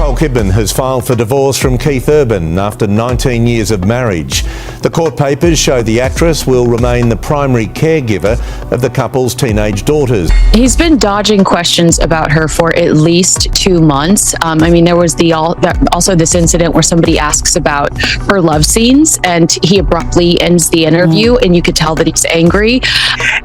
Nicole Kidman has filed for divorce from Keith Urban after 19 years of marriage. The court papers show the actress will remain the primary caregiver of the couple's teenage daughters. He's been dodging questions about her for at least 2 months. There was also this incident where somebody asks about her love scenes and he abruptly ends the interview and you could tell that he's angry.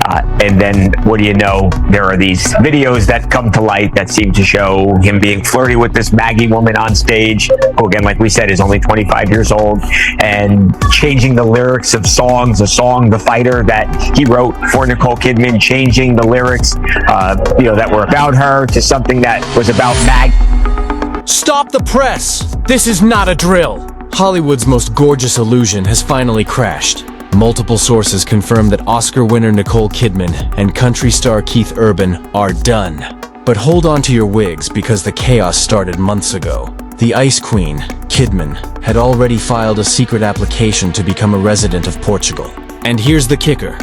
And then what do you know? There are these videos that come to light that seem to show him being flirty with this Maggie woman on stage, who again, like we said, is only 25 years old, and changing the lyrics of songs, a song, The Fighter, that he wrote for Nicole Kidman, changing the lyrics, that were about her to something that was about Maggie. Stop the press! This is not a drill! Hollywood's most gorgeous illusion has finally crashed. Multiple sources confirm that Oscar winner Nicole Kidman and country star Keith Urban are done. But hold on to your wigs, because the chaos started months ago. The Ice Queen, Kidman, had already filed a secret application to become a resident of Portugal. And here's the kicker.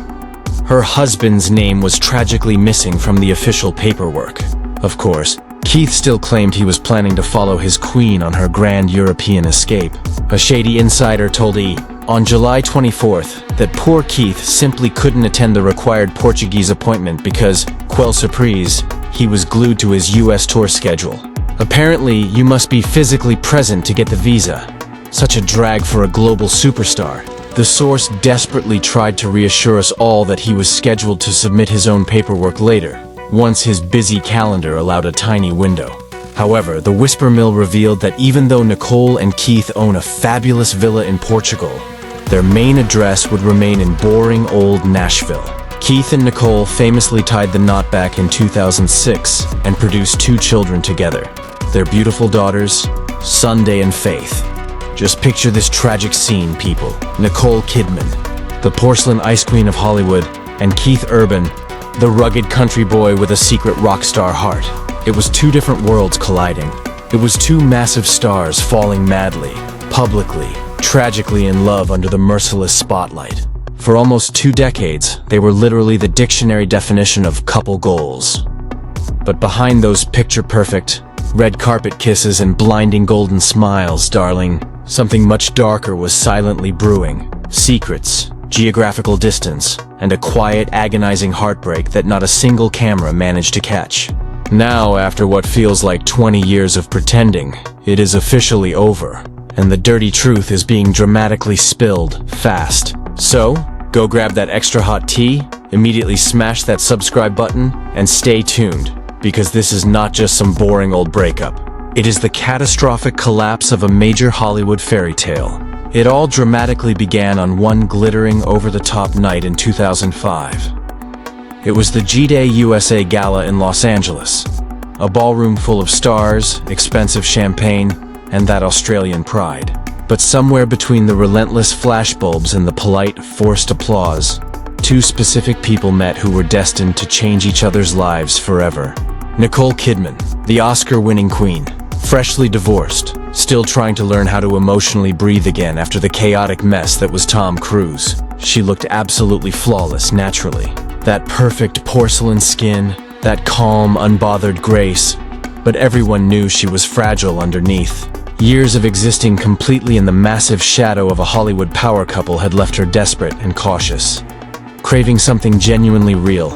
Her husband's name was tragically missing from the official paperwork. Of course, Keith still claimed he was planning to follow his queen on her grand European escape. A shady insider told E! on July 24th that poor Keith simply couldn't attend the required Portuguese appointment because, quelle surprise, he was glued to his US tour schedule. Apparently, you must be physically present to get the visa. Such a drag for a global superstar. The source desperately tried to reassure us all that he was scheduled to submit his own paperwork later, once his busy calendar allowed a tiny window. However, the whisper mill revealed that even though Nicole and Keith own a fabulous villa in Portugal, their main address would remain in boring old Nashville. Keith and Nicole famously tied the knot back in 2006 and produced 2 children together. Their beautiful daughters, Sunday and Faith. Just picture this tragic scene, people. Nicole Kidman, the porcelain ice queen of Hollywood, and Keith Urban, the rugged country boy with a secret rock star heart. It was 2 different worlds colliding. It was 2 massive stars falling madly, publicly, tragically in love under the merciless spotlight. For almost 2 decades, they were literally the dictionary definition of couple goals. But behind those picture-perfect, red carpet kisses and blinding golden smiles, darling, something much darker was silently brewing. Secrets, geographical distance, and a quiet, agonizing heartbreak that not a single camera managed to catch. Now, after what feels like 20 years of pretending, it is officially over, and the dirty truth is being dramatically spilled fast. So, go grab that extra hot tea, immediately smash that subscribe button, and stay tuned, because this is not just some boring old breakup. It is the catastrophic collapse of a major Hollywood fairy tale. It all dramatically began on one glittering, over-the-top night in 2005. It was the G-Day USA Gala in Los Angeles, a ballroom full of stars, expensive champagne, and that Australian pride. But somewhere between the relentless flashbulbs and the polite, forced applause, 2 specific people met who were destined to change each other's lives forever. Nicole Kidman, the Oscar-winning queen, freshly divorced, still trying to learn how to emotionally breathe again after the chaotic mess that was Tom Cruise. She looked absolutely flawless naturally. That perfect porcelain skin, that calm, unbothered grace. But everyone knew she was fragile underneath. Years of existing completely in the massive shadow of a Hollywood power couple had left her desperate and cautious, craving something genuinely real,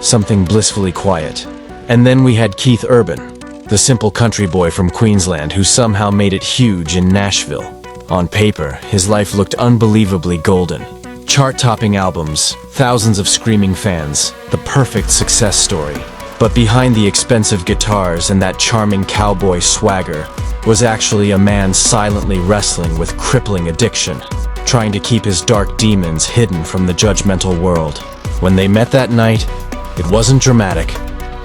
something blissfully quiet. And then we had Keith Urban, the simple country boy from Queensland who somehow made it huge in Nashville. On paper, his life looked unbelievably golden. Chart-topping albums, thousands of screaming fans, the perfect success story. But behind the expensive guitars and that charming cowboy swagger was actually a man silently wrestling with crippling addiction, trying to keep his dark demons hidden from the judgmental world. When they met that night, it wasn't dramatic.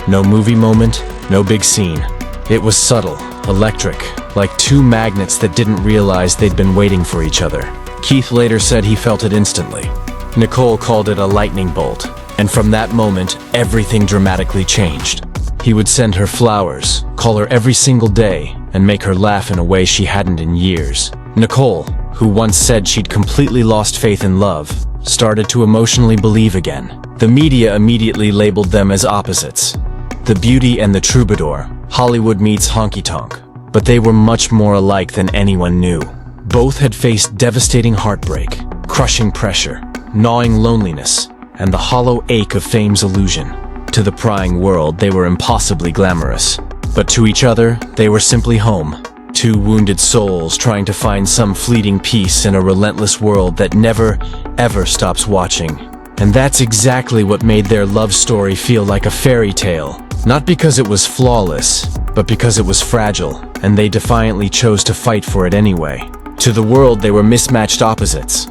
No movie moment, no big scene. It was subtle, electric, like 2 magnets that didn't realize they'd been waiting for each other. Keith later said he felt it instantly. Nicole called it a lightning bolt, and from that moment, everything dramatically changed. He would send her flowers, call her every single day, and make her laugh in a way she hadn't in years. Nicole, who once said she'd completely lost faith in love, started to emotionally believe again. The media immediately labeled them as opposites. The beauty and the troubadour, Hollywood meets honky-tonk. but they were much more alike than anyone knew. Both had faced devastating heartbreak, crushing pressure, gnawing loneliness, and the hollow ache of fame's illusion. To the prying world, they were impossibly glamorous. But to each other, they were simply home. Two wounded souls trying to find some fleeting peace in a relentless world that never, ever stops watching. And that's exactly what made their love story feel like a fairy tale. Not because it was flawless, but because it was fragile, and they defiantly chose to fight for it anyway. To the world, they were mismatched opposites.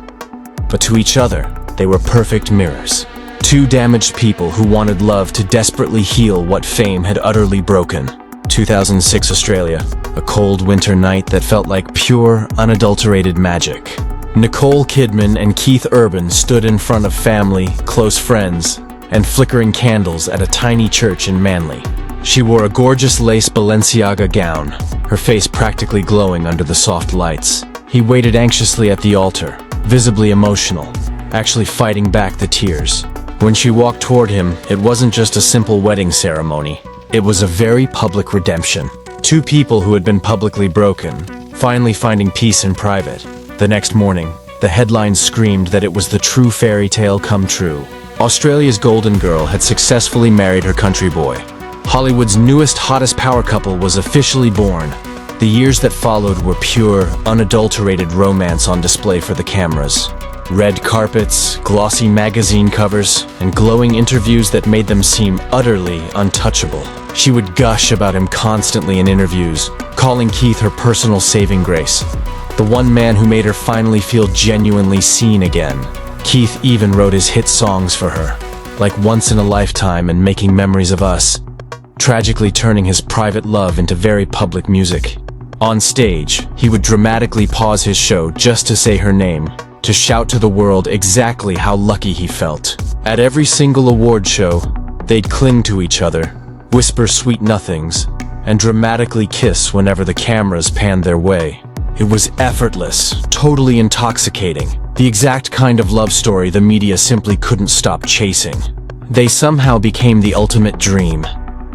But to each other, they were perfect mirrors. Two damaged people who wanted love to desperately heal what fame had utterly broken. 2006 Australia, a cold winter night that felt like pure, unadulterated magic. Nicole Kidman and Keith Urban stood in front of family, close friends, and flickering candles at a tiny church in Manly. She wore a gorgeous lace Balenciaga gown, her face practically glowing under the soft lights. He waited anxiously at the altar, visibly emotional, actually fighting back the tears. When she walked toward him, it wasn't just a simple wedding ceremony. It was a very public redemption. Two people who had been publicly broken, finally finding peace in private. The next morning, the headlines screamed that it was the true fairy tale come true. Australia's golden girl had successfully married her country boy. Hollywood's newest, hottest power couple was officially born. The years that followed were pure, unadulterated romance on display for the cameras. Red carpets, glossy magazine covers, and glowing interviews that made them seem utterly untouchable. She would gush about him constantly in interviews, calling Keith her personal saving grace. The one man who made her finally feel genuinely seen again. Keith even wrote his hit songs for her, like Once in a Lifetime and Making Memories of Us, tragically turning his private love into very public music. On stage, he would dramatically pause his show just to say her name, to shout to the world exactly how lucky he felt. At every single award show, they'd cling to each other, whisper sweet nothings, and dramatically kiss whenever the cameras panned their way. It was effortless, totally intoxicating, the exact kind of love story the media simply couldn't stop chasing. They somehow became the ultimate dream,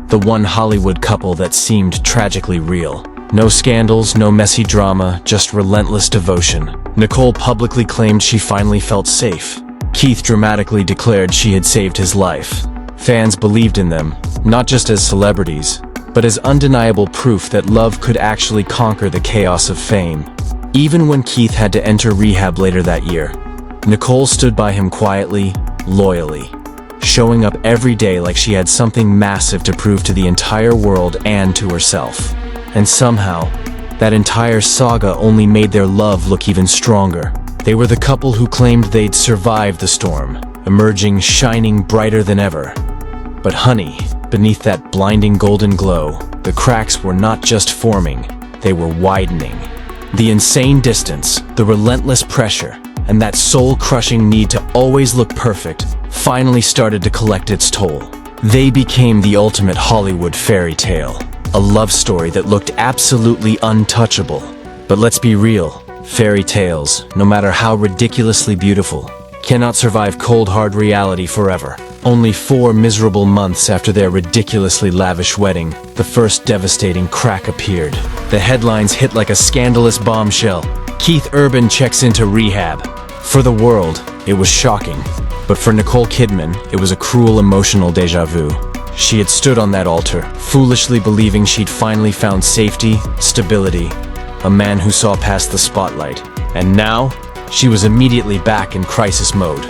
the one Hollywood couple that seemed tragically real. No scandals, no messy drama, just relentless devotion. Nicole publicly claimed she finally felt safe. Keith dramatically declared she had saved his life. Fans believed in them, not just as celebrities, but as undeniable proof that love could actually conquer the chaos of fame. Even when Keith had to enter rehab later that year, Nicole stood by him quietly, loyally, showing up every day like she had something massive to prove to the entire world and to herself. And somehow, that entire saga only made their love look even stronger. They were the couple who claimed they'd survived the storm, emerging shining brighter than ever. But honey, beneath that blinding golden glow, the cracks were not just forming, they were widening. The insane distance, the relentless pressure, and that soul-crushing need to always look perfect finally started to collect its toll. They became the ultimate Hollywood fairy tale, a love story that looked absolutely untouchable. But let's be real, fairy tales, no matter how ridiculously beautiful, cannot survive cold hard reality forever. Only 4 miserable months after their ridiculously lavish wedding, the first devastating crack appeared. The headlines hit like a scandalous bombshell. Keith Urban checks into rehab. For the world, it was shocking. But for Nicole Kidman, it was a cruel emotional déjà vu. She had stood on that altar, foolishly believing she'd finally found safety, stability, a man who saw past the spotlight. And now, she was immediately back in crisis mode.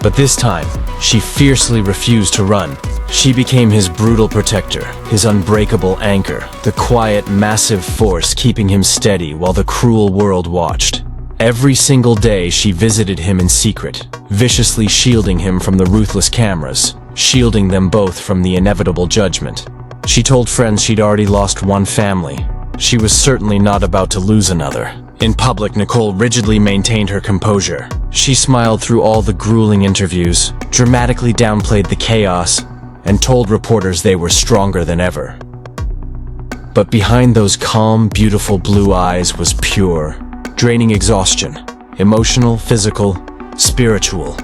But this time, she fiercely refused to run. She became his brutal protector, his unbreakable anchor, the quiet, massive force keeping him steady while the cruel world watched. Every single day, she visited him in secret, viciously shielding him from the ruthless cameras, shielding them both from the inevitable judgment. She told friends she'd already lost one family. She was certainly not about to lose another. In public, Nicole rigidly maintained her composure. She smiled through all the grueling interviews, dramatically downplayed the chaos, and told reporters they were stronger than ever. But behind those calm, beautiful blue eyes was pure, draining exhaustion, emotional, physical, spiritual.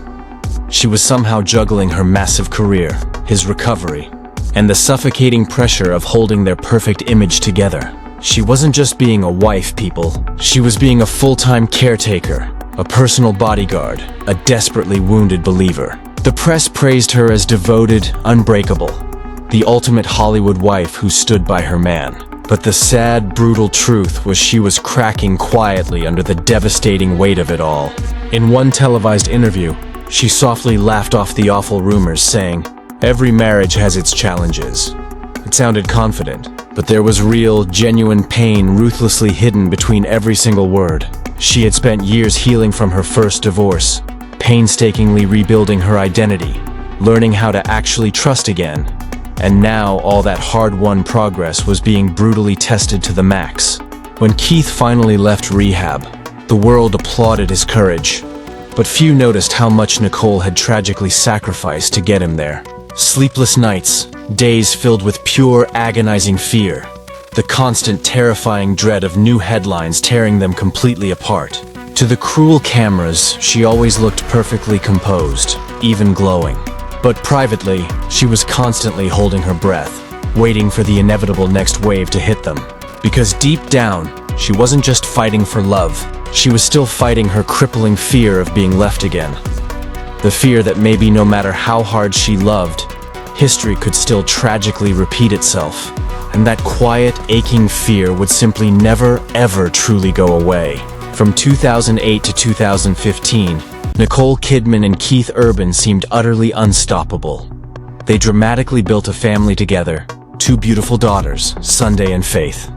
She was somehow juggling her massive career, his recovery, and the suffocating pressure of holding their perfect image together. She wasn't just being a wife, people. She was being a full-time caretaker, a personal bodyguard, a desperately wounded believer. The press praised her as devoted, unbreakable, the ultimate Hollywood wife who stood by her man. But the sad, brutal truth was she was cracking quietly under the devastating weight of it all. In one televised interview, she softly laughed off the awful rumors, saying, "Every marriage has its challenges." It sounded confident, but there was real, genuine pain ruthlessly hidden between every single word. She had spent years healing from her first divorce, painstakingly rebuilding her identity, learning how to actually trust again. And now all that hard-won progress was being brutally tested to the max. When Keith finally left rehab, the world applauded his courage. But few noticed how much Nicole had tragically sacrificed to get him there. Sleepless nights, days filled with pure, agonizing fear. The constant, terrifying dread of new headlines tearing them completely apart. To the cruel cameras, she always looked perfectly composed, even glowing. But privately, she was constantly holding her breath, waiting for the inevitable next wave to hit them. Because deep down, she wasn't just fighting for love, she was still fighting her crippling fear of being left again. The fear that maybe no matter how hard she loved, history could still tragically repeat itself. And that quiet, aching fear would simply never, ever truly go away. From 2008 to 2015, Nicole Kidman and Keith Urban seemed utterly unstoppable. They dramatically built a family together, two beautiful daughters, Sunday and Faith.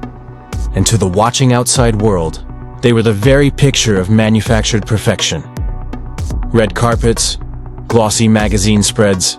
And to the watching outside world, they were the very picture of manufactured perfection. Red carpets, glossy magazine spreads,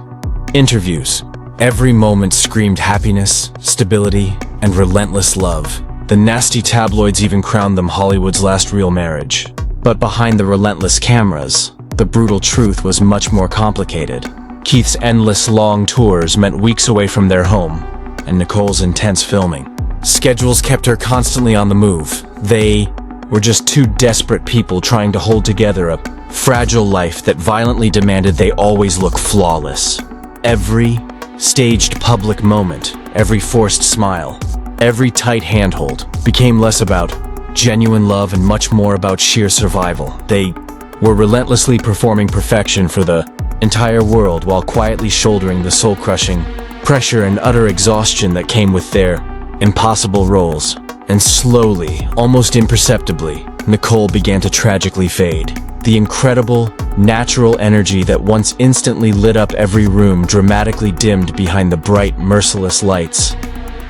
interviews. Every moment screamed happiness, stability, and relentless love. The nasty tabloids even crowned them Hollywood's last real marriage. But behind the relentless cameras, the brutal truth was much more complicated. Keith's endless long tours meant weeks away from their home, and Nicole's intense filming. Schedules kept her constantly on the move. They were just two desperate people trying to hold together a fragile life that violently demanded they always look flawless. Every staged public moment, every forced smile, every tight handhold became less about genuine love and much more about sheer survival. They were relentlessly performing perfection for the entire world while quietly shouldering the soul-crushing pressure and utter exhaustion that came with their impossible roles. And slowly, almost imperceptibly, Nicole began to tragically fade. The incredible, natural energy that once instantly lit up every room dramatically dimmed behind the bright, merciless lights,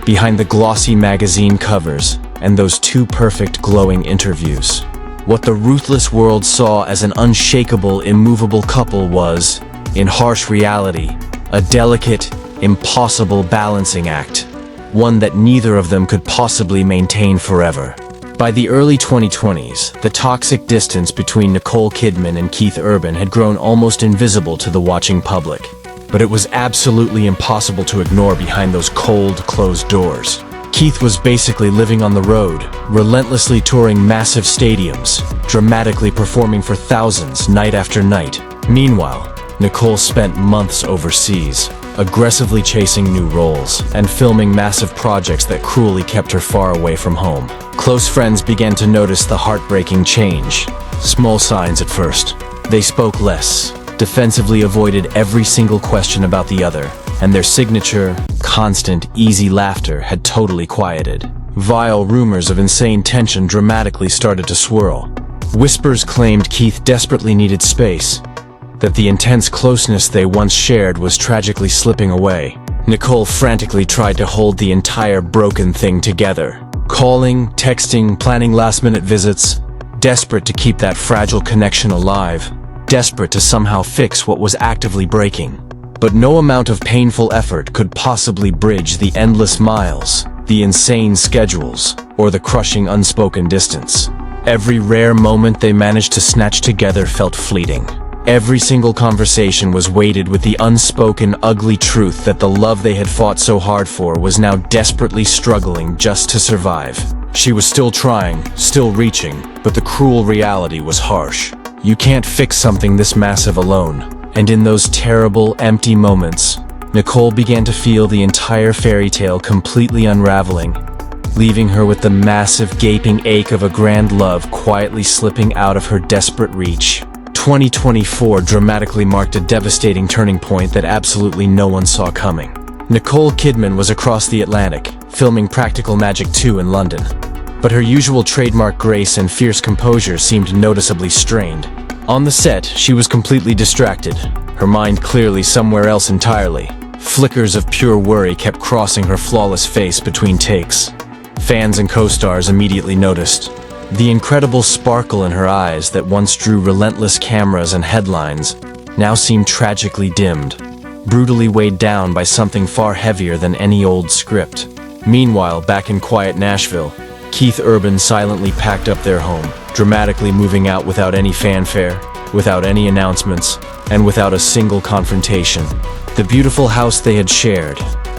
behind the glossy magazine covers, and those two perfect, glowing interviews. What the ruthless world saw as an unshakable, immovable couple was, in harsh reality, a delicate, impossible balancing act, one that neither of them could possibly maintain forever. By the early 2020s, the toxic distance between Nicole Kidman and Keith Urban had grown almost invisible to the watching public. But it was absolutely impossible to ignore behind those cold, closed doors. Keith was basically living on the road, relentlessly touring massive stadiums, dramatically performing for thousands night after night. Meanwhile, Nicole spent months overseas, aggressively chasing new roles and filming massive projects that cruelly kept her far away from home. Close friends began to notice the heartbreaking change. Small signs at first. They spoke less, defensively avoided every single question about the other, and their signature, constant, easy laughter had totally quieted. Vile rumors of insane tension dramatically started to swirl. Whispers claimed Keith desperately needed space, that the intense closeness they once shared was tragically slipping away. Nicole frantically tried to hold the entire broken thing together, calling, texting, planning last-minute visits, desperate to keep that fragile connection alive, desperate to somehow fix what was actively breaking. But no amount of painful effort could possibly bridge the endless miles, the insane schedules, or the crushing unspoken distance. Every rare moment they managed to snatch together felt fleeting. Every single conversation was weighted with the unspoken, ugly truth that the love they had fought so hard for was now desperately struggling just to survive. She was still trying, still reaching, but the cruel reality was harsh. You can't fix something this massive alone. And in those terrible, empty moments, Nicole began to feel the entire fairy tale completely unraveling, leaving her with the massive gaping ache of a grand love quietly slipping out of her desperate reach. 2024 dramatically marked a devastating turning point that absolutely no one saw coming. Nicole Kidman was across the Atlantic, filming Practical Magic 2 in London. But her usual trademark grace and fierce composure seemed noticeably strained. On the set, she was completely distracted, her mind clearly somewhere else entirely. Flickers of pure worry kept crossing her flawless face between takes. Fans and co-stars immediately noticed. The incredible sparkle in her eyes that once drew relentless cameras and headlines now seemed tragically dimmed, brutally weighed down by something far heavier than any old script. Meanwhile, back in quiet Nashville, Keith Urban silently packed up their home, dramatically moving out without any fanfare, without any announcements, and without a single confrontation. The beautiful house they had shared,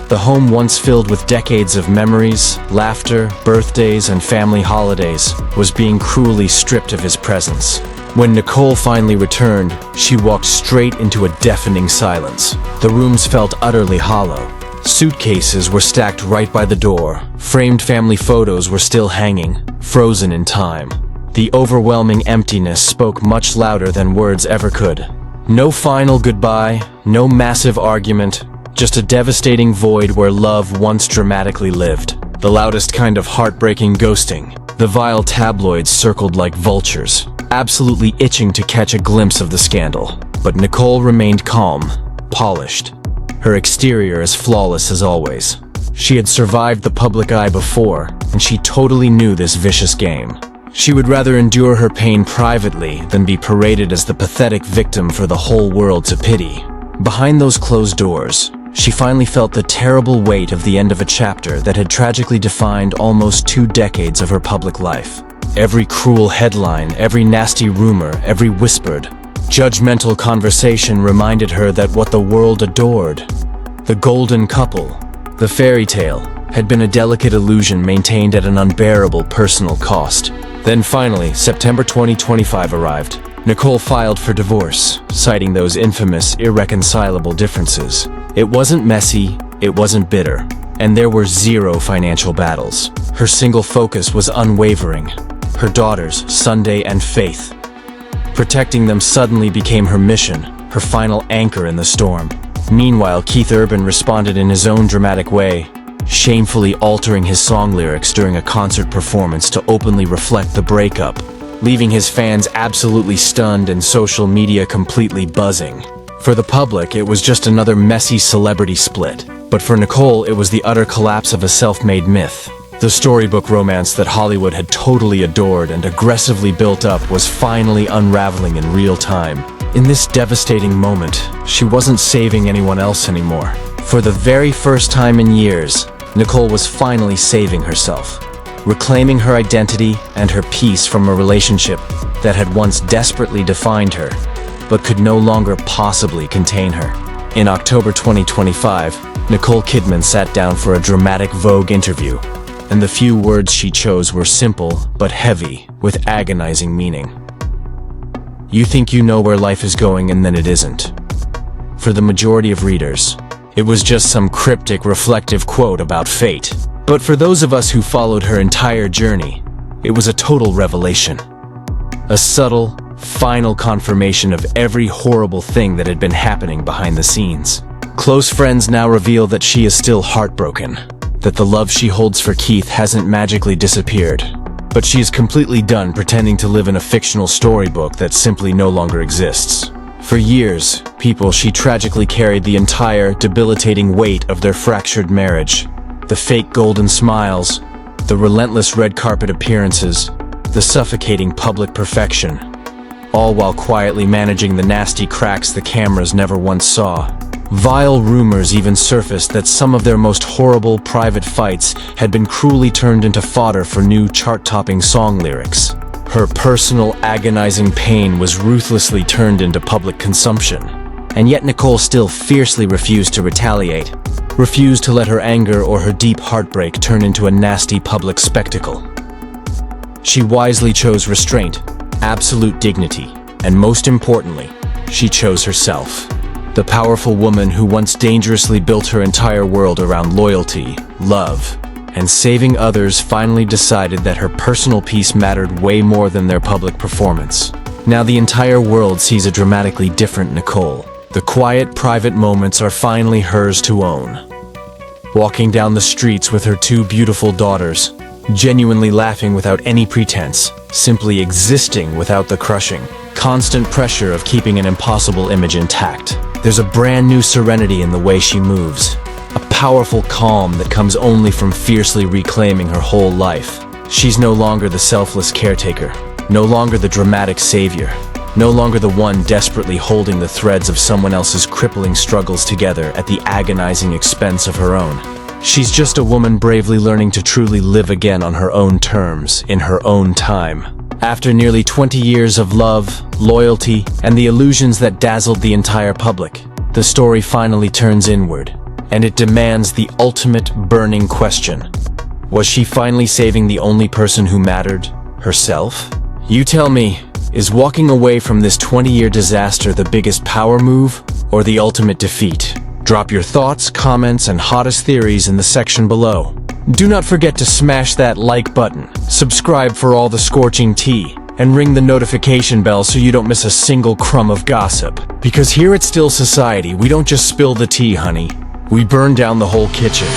the home once filled with decades of memories, laughter, birthdays, and family holidays, was being cruelly stripped of his presence. When Nicole finally returned, she walked straight into a deafening silence. The rooms felt utterly hollow. Suitcases were stacked right by the door. Framed family photos were still hanging, frozen in time. The overwhelming emptiness spoke much louder than words ever could. No final goodbye, no massive argument, just a devastating void where love once dramatically lived. The loudest kind of heartbreaking ghosting. The vile tabloids circled like vultures, absolutely itching to catch a glimpse of the scandal. But Nicole remained calm, polished. Her exterior as flawless as always. She had survived the public eye before, and she totally knew this vicious game. She would rather endure her pain privately than be paraded as the pathetic victim for the whole world to pity. Behind those closed doors, she finally felt the terrible weight of the end of a chapter that had tragically defined almost 2 decades of her public life. Every cruel headline, every nasty rumor, every whispered, judgmental conversation reminded her that what the world adored, the golden couple, the fairy tale, had been a delicate illusion maintained at an unbearable personal cost. Then finally, September 2025 arrived. Nicole filed for divorce, citing those infamous, irreconcilable differences. It wasn't messy, it wasn't bitter, and there were 0 financial battles. Her single focus was unwavering. Her daughters, Sunday and Faith. Protecting them suddenly became her mission, her final anchor in the storm. Meanwhile, Keith Urban responded in his own dramatic way, shamefully altering his song lyrics during a concert performance to openly reflect the breakup, leaving his fans absolutely stunned and social media completely buzzing. For the public, it was just another messy celebrity split. But for Nicole, it was the utter collapse of a self-made myth. The storybook romance that Hollywood had totally adored and aggressively built up was finally unraveling in real time. In this devastating moment, she wasn't saving anyone else anymore. For the very first time in years, Nicole was finally saving herself, reclaiming her identity and her peace from a relationship that had once desperately defined her, but could no longer possibly contain her. In October 2025, Nicole Kidman sat down for a dramatic Vogue interview, and the few words she chose were simple but heavy with agonizing meaning. You think you know where life is going, and then it isn't. For the majority of readers, it was just some cryptic, reflective quote about fate. But for those of us who followed her entire journey, it was a total revelation. A subtle, final confirmation of every horrible thing that had been happening behind the scenes. Close friends now reveal that she is still heartbroken, that the love she holds for Keith hasn't magically disappeared, but she is completely done pretending to live in a fictional storybook that simply no longer exists. For years, she tragically carried the entire, debilitating weight of their fractured marriage. The fake golden smiles, the relentless red carpet appearances, the suffocating public perfection, all while quietly managing the nasty cracks the cameras never once saw. Vile rumors even surfaced that some of their most horrible private fights had been cruelly turned into fodder for new chart-topping song lyrics. Her personal, agonizing pain was ruthlessly turned into public consumption. And yet Nicole still fiercely refused to retaliate, refused to let her anger or her deep heartbreak turn into a nasty public spectacle. She wisely chose restraint, absolute dignity, and most importantly, she chose herself. The powerful woman who once dangerously built her entire world around loyalty, love, and saving others finally decided that her personal peace mattered way more than their public performance. Now the entire world sees a dramatically different Nicole. The quiet, private moments are finally hers to own. Walking down the streets with her two beautiful daughters, genuinely laughing without any pretense, simply existing without the crushing, constant pressure of keeping an impossible image intact. There's a brand new serenity in the way she moves, a powerful calm that comes only from fiercely reclaiming her whole life. She's no longer the selfless caretaker, no longer the dramatic savior, no longer the one desperately holding the threads of someone else's crippling struggles together at the agonizing expense of her own. She's just a woman bravely learning to truly live again on her own terms, in her own time. After nearly 20 years of love, loyalty, and the illusions that dazzled the entire public, the story finally turns inward, and it demands the ultimate burning question. Was she finally saving the only person who mattered, herself? You tell me, is walking away from this 20-year disaster the biggest power move or the ultimate defeat? Drop your thoughts, comments, and hottest theories in the section below. Do not forget to smash that like button, subscribe for all the scorching tea, and ring the notification bell so you don't miss a single crumb of gossip. Because here at Still Society, we don't just spill the tea, honey. We burn down the whole kitchen.